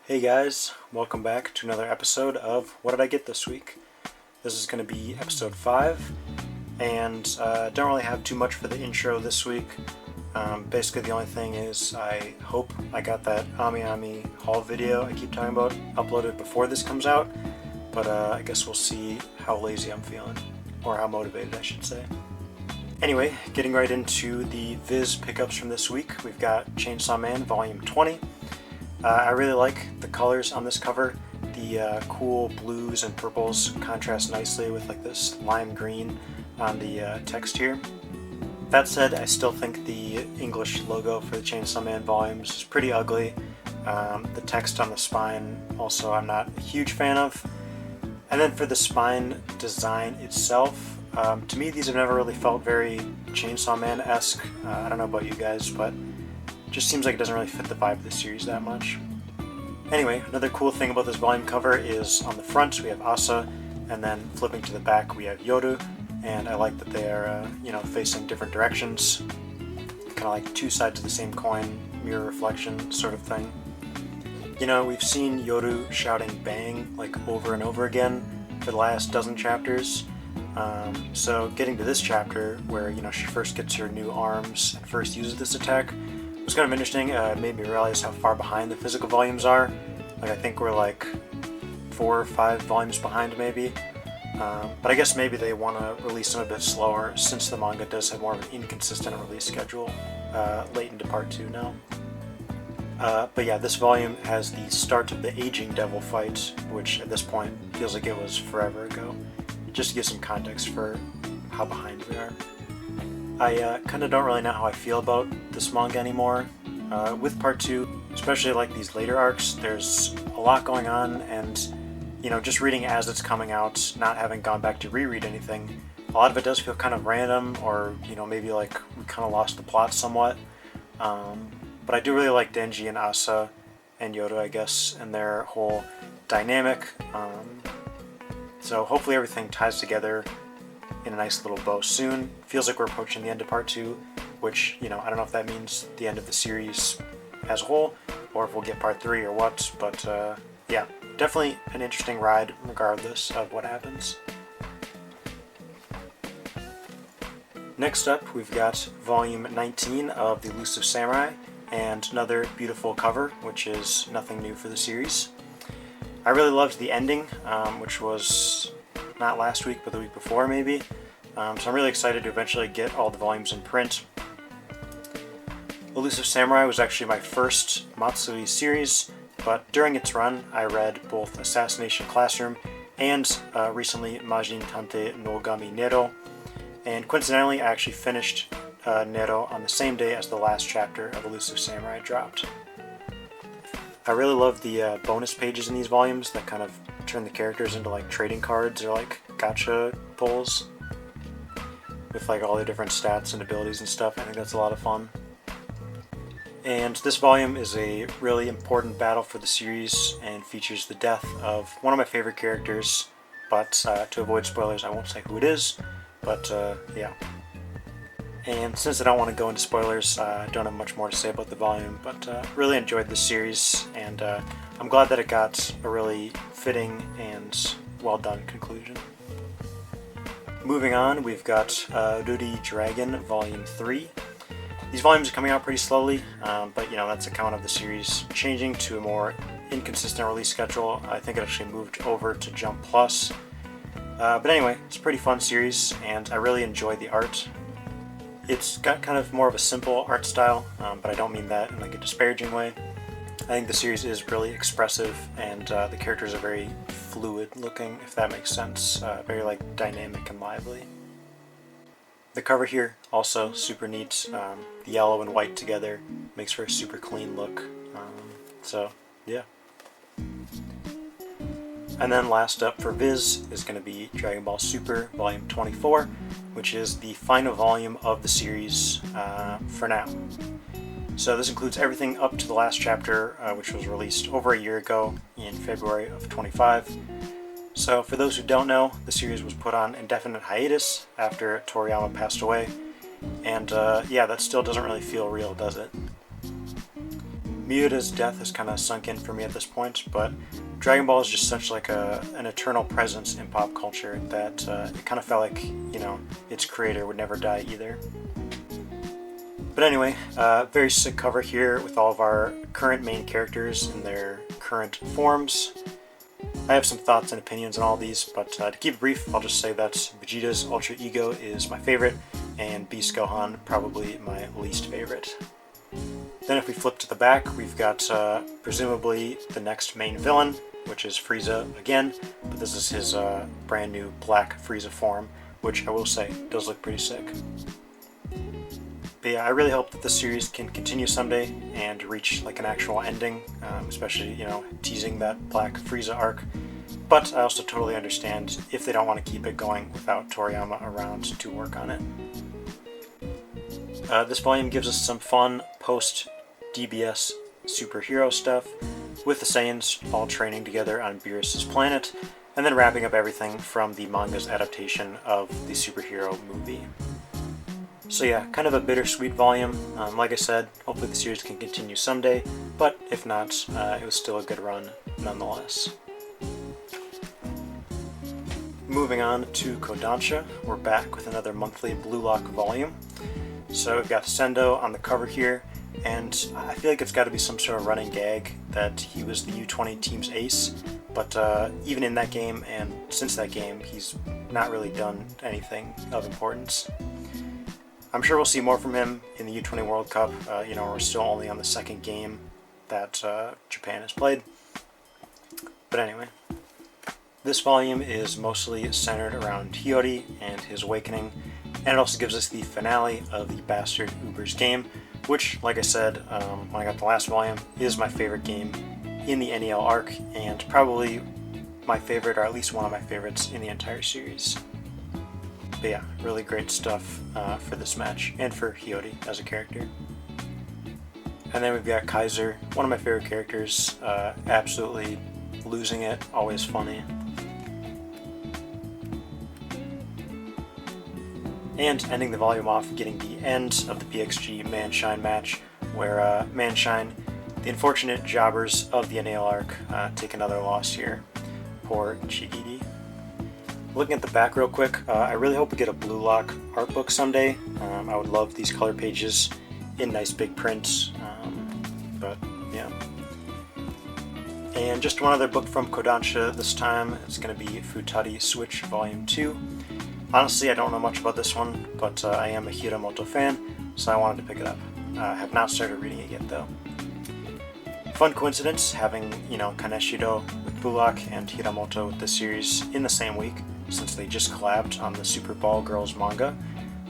Hey guys, welcome back to another episode of What Did I Get This Week? This is going to be episode 5, and don't really have too much for the intro this week. Basically the only thing is I hope I got that Amiami haul video I keep talking about uploaded before this comes out, but I guess we'll see how lazy I'm feeling, or how motivated I should say. Anyway, getting right into the Viz pickups from this week, we've got Chainsaw Man Volume 20. I really like the colors on this cover. The cool blues and purples contrast nicely with like this lime green on the text here. That said, I still think the English logo for the Chainsaw Man volumes is pretty ugly. The text on the spine also I'm not a huge fan of. And then for the spine design itself, to me these have never really felt very Chainsaw Man-esque. I don't know about you guys, but just seems like it doesn't really fit the vibe of the series that much. Anyway, another cool thing about this volume cover is on the front we have Asa, and then flipping to the back we have Yoru, and I like that they are, facing different directions. Kind of like two sides of the same coin, mirror reflection sort of thing. You know, we've seen Yoru shouting bang like over and over again for the last dozen chapters. So getting to this chapter where, she first gets her new arms and first uses this attack, it was kind of interesting. It made me realize how far behind the physical volumes are. Like, I think we're like 4 or 5 volumes behind maybe. But I guess maybe they want to release them a bit slower since the manga does have more of an inconsistent release schedule late into part 2 now. But yeah, this volume has the start of the aging devil fight, which at this point feels like it was forever ago. Just to give some context for how behind we are. I kind of don't really know how I feel about this manga anymore. With part 2, especially like these later arcs, there's a lot going on, and just reading as it's coming out, not having gone back to reread anything, a lot of it does feel kind of random, or maybe like we kind of lost the plot somewhat. But I do really like Denji and Asa and Yoru, I guess, and their whole dynamic. So hopefully everything ties together in a nice little bow soon. Feels like we're approaching the end of part 2, which, I don't know if that means the end of the series as a whole, or if we'll get part 3 or what, but yeah, definitely an interesting ride regardless of what happens. Next up, we've got volume 19 of The Elusive Samurai, and another beautiful cover, which is nothing new for the series. I really loved the ending, which was not last week, but the week before maybe. So I'm really excited to eventually get all the volumes in print. Elusive Samurai was actually my first Matsuri series, but during its run I read both Assassination Classroom and recently Majin Tante no Gami Nero, and coincidentally I actually finished Nero on the same day as the last chapter of Elusive Samurai dropped. I really love the bonus pages in these volumes that kind of turn the characters into like trading cards or like gacha pulls with like all their different stats and abilities and stuff. I think that's a lot of fun. And this volume is a really important battle for the series and features the death of one of my favorite characters, but to avoid spoilers I won't say who it is, but yeah. And since I don't want to go into spoilers, I don't have much more to say about the volume, but really enjoyed this series, and I'm glad that it got a really fitting and well done conclusion. Moving on, we've got Ruri Dragon Volume 3. These volumes are coming out pretty slowly, but that's a count of the series changing to a more inconsistent release schedule. I think it actually moved over to Jump Plus. But anyway, it's a pretty fun series, and I really enjoy the art. It's got kind of more of a simple art style, but I don't mean that in like a disparaging way. I think the series is really expressive, and the characters are very fluid looking, if that makes sense. Very like dynamic and lively. The cover here, also super neat. The yellow and white together makes for a super clean look. So, yeah. And then last up for Viz is going to be Dragon Ball Super Volume 24, which is the final volume of the series for now. So this includes everything up to the last chapter, which was released over a year ago in February of 25. So for those who don't know, the series was put on indefinite hiatus after Toriyama passed away, and yeah, that still doesn't really feel real, does it? Miyuta's death has kind of sunk in for me at this point, but Dragon Ball is just such like an eternal presence in pop culture that it kind of felt like, you know, its creator would never die either. But anyway, very sick cover here with all of our current main characters in their current forms. I have some thoughts and opinions on all these, but to keep it brief, I'll just say that Vegeta's Ultra Ego is my favorite, and Beast Gohan probably my least favorite. Then if we flip to the back, we've got presumably the next main villain, which is Frieza again, but this is his brand new black Frieza form, which I will say does look pretty sick. But yeah, I really hope that this series can continue someday and reach like an actual ending, especially, you know, teasing that Black Frieza arc. But I also totally understand if they don't want to keep it going without Toriyama around to work on it. This volume gives us some fun post-DBS superhero stuff, with the Saiyans all training together on Beerus' planet, and then wrapping up everything from the manga's adaptation of the superhero movie. So yeah, kind of a bittersweet volume. Like I said, hopefully the series can continue someday, but if not, it was still a good run nonetheless. Moving on to Kodansha, we're back with another monthly Blue Lock volume. So we've got Sendo on the cover here, and I feel like it's got to be some sort of running gag that he was the U20 team's ace, but even in that game and since that game, he's not really done anything of importance. I'm sure we'll see more from him in the U20 World Cup. You know, we're still only on the second game that Japan has played. But anyway, this volume is mostly centered around Hiyori and his awakening, and it also gives us the finale of the Bastard Uber's game, which, like I said when I got the last volume, is my favorite game in the NEL arc, and probably my favorite, or at least one of my favorites, in the entire series. But yeah, really great stuff for this match, and for Hiyori as a character. And then we've got Kaiser, one of my favorite characters, absolutely losing it, always funny. And ending the volume off, getting the end of the PXG Manshine match, where Manshine, the unfortunate jobbers of the NAL arc, take another loss here. Poor Chigiri. Looking at the back real quick, I really hope we get a Blue Lock art book someday. I would love these color pages in nice big print, but yeah. And just one other book from Kodansha this time. It's going to be Futari Switch Volume 2. Honestly, I don't know much about this one, but I am a Hiramoto fan, so I wanted to pick it up. I have not started reading it yet, though. Fun coincidence having, you know, Kaneshiro with Blue Lock and Hiramoto with this series in the same week, since they just collabed on the Super Ball Girls manga,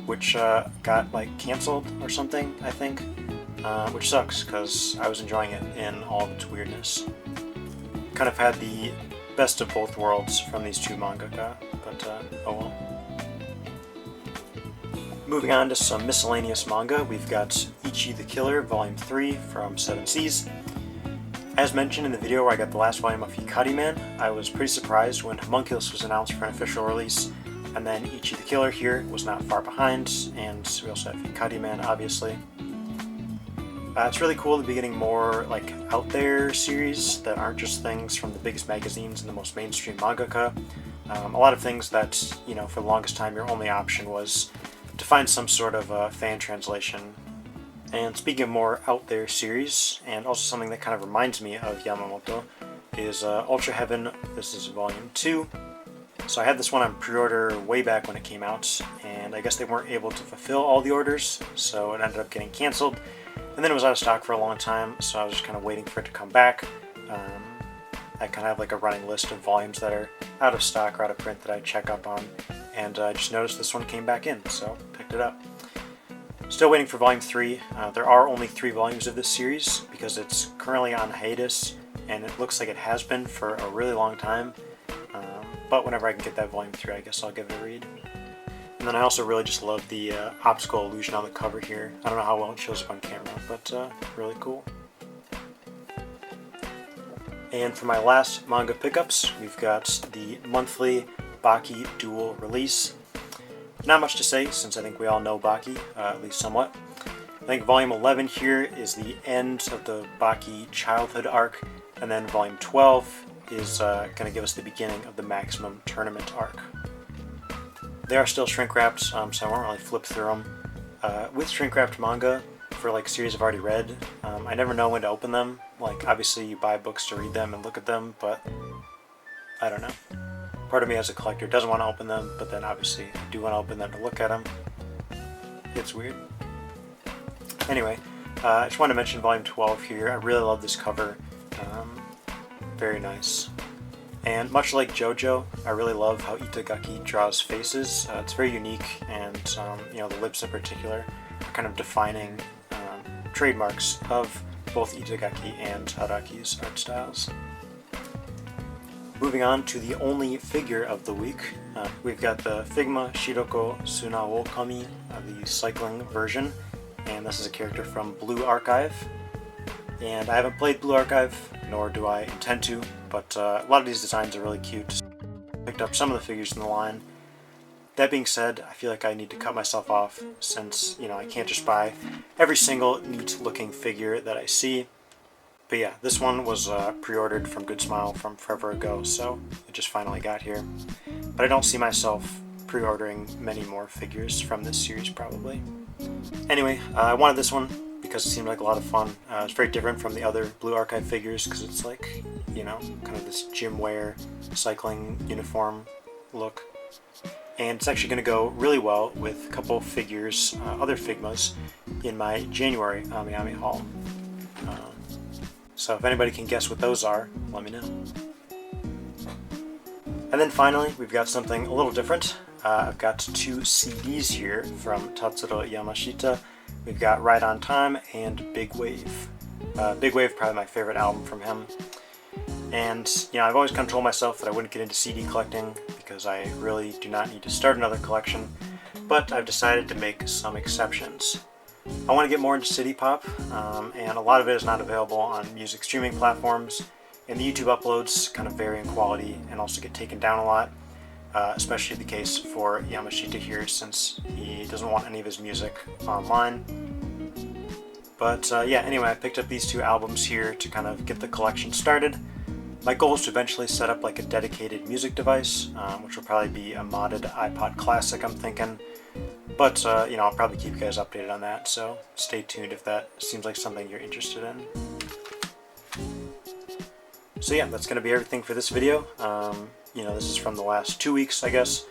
which got like canceled or something, I think, which sucks because I was enjoying it in all of its weirdness. Kind of had the best of both worlds from these two mangaka, but oh well. Moving on to some miscellaneous manga, we've got Ichi the Killer Volume 3 from 7 Seas. As mentioned in the video where I got the last volume of Hikari Man, I was pretty surprised when Homunculus was announced for an official release, and then Ichi the Killer here was not far behind, and we also have Hikari Man, obviously. It's really cool to be getting more like out there series that aren't just things from the biggest magazines and the most mainstream mangaka. A lot of things that, you know, for the longest time your only option was to find some sort of fan translation. And speaking of more out there series, and also something that kind of reminds me of Yamamoto, is Ultra Heaven. This is Volume 2. So I had this one on pre-order way back when it came out, and I guess they weren't able to fulfill all the orders, so it ended up getting canceled. And then it was out of stock for a long time, so I was just kind of waiting for it to come back. I kind of have like a running list of volumes that are out of stock or out of print that I check up on, and I just noticed this one came back in, so picked it up. Still waiting for Volume 3. There are only 3 volumes of this series because it's currently on hiatus, and it looks like it has been for a really long time. But whenever I can get that Volume 3, I guess I'll give it a read. And then I also really just love the optical illusion on the cover here. I don't know how well it shows up on camera, but really cool. And for my last manga pickups, we've got the monthly Baki Dual release. Not much to say, since I think we all know Baki, at least somewhat. I think volume 11 here is the end of the Baki childhood arc, and then volume 12 is going to give us the beginning of the Maximum Tournament arc. They are still shrink wrapped, so I won't really flip through them. With shrink wrapped manga, for like series I've already read, I never know when to open them. Like, obviously you buy books to read them and look at them, but I don't know. Part of me as a collector doesn't want to open them, but then obviously I do want to open them to look at them. It's weird. Anyway, I just want to mention volume 12 here. I really love this cover. Very nice. And much like JoJo, I really love how Itagaki draws faces. It's very unique, and the lips in particular are kind of defining trademarks of both Itagaki and Araki's art styles. Moving on to the only figure of the week, we've got the Figma Shiroko Tsunaokami, the cycling version, and this is a character from Blue Archive. And I haven't played Blue Archive, nor do I intend to, but a lot of these designs are really cute. Picked up some of the figures in the line. That being said, I feel like I need to cut myself off, since I can't just buy every single neat looking figure that I see. But yeah, this one was pre-ordered from Good Smile from forever ago, so it just finally got here. But I don't see myself pre-ordering many more figures from this series, probably. Anyway, I wanted this one because it seemed like a lot of fun. It's very different from the other Blue Archive figures, because it's like, kind of this gym wear, cycling uniform look. And it's actually going to go really well with a couple figures, other Figmas, in my January Amiami haul. So if anybody can guess what those are, let me know. And then finally, we've got something a little different. I've got 2 CDs here from Tatsuro Yamashita. We've got Right on Time and Big Wave. Big Wave, probably my favorite album from him. And, I've always kind of told myself that I wouldn't get into CD collecting because I really do not need to start another collection, but I've decided to make some exceptions. I want to get more into city pop, and a lot of it is not available on music streaming platforms, and the YouTube uploads kind of vary in quality and also get taken down a lot, especially the case for Yamashita here, since he doesn't want any of his music online. But anyway, I picked up these 2 albums here to kind of get the collection started. My goal is to eventually set up like a dedicated music device, which will probably be a modded iPod Classic, I'm thinking. But, I'll probably keep you guys updated on that, so stay tuned if that seems like something you're interested in. So yeah, that's going to be everything for this video. This is from the last 2 weeks, I guess.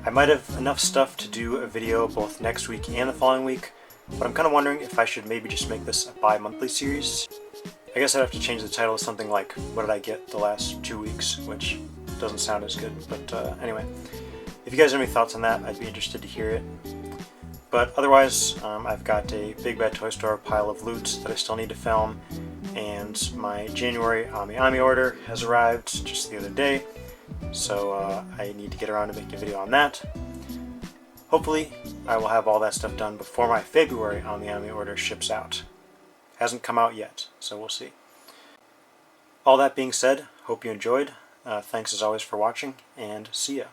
I might have enough stuff to do a video both next week and the following week, but I'm kind of wondering if I should maybe just make this a bi-monthly series. I guess I'd have to change the title to something like, What Did I Get the Last 2 Weeks, which doesn't sound as good, but anyway. If you guys have any thoughts on that, I'd be interested to hear it. But otherwise, I've got a Big Bad Toy Store pile of loot that I still need to film, and my January Amiami order has arrived just the other day, so I need to get around to making a video on that. Hopefully, I will have all that stuff done before my February Amiami order ships out. Hasn't come out yet, so we'll see. All that being said, hope you enjoyed. Thanks as always for watching, and see ya.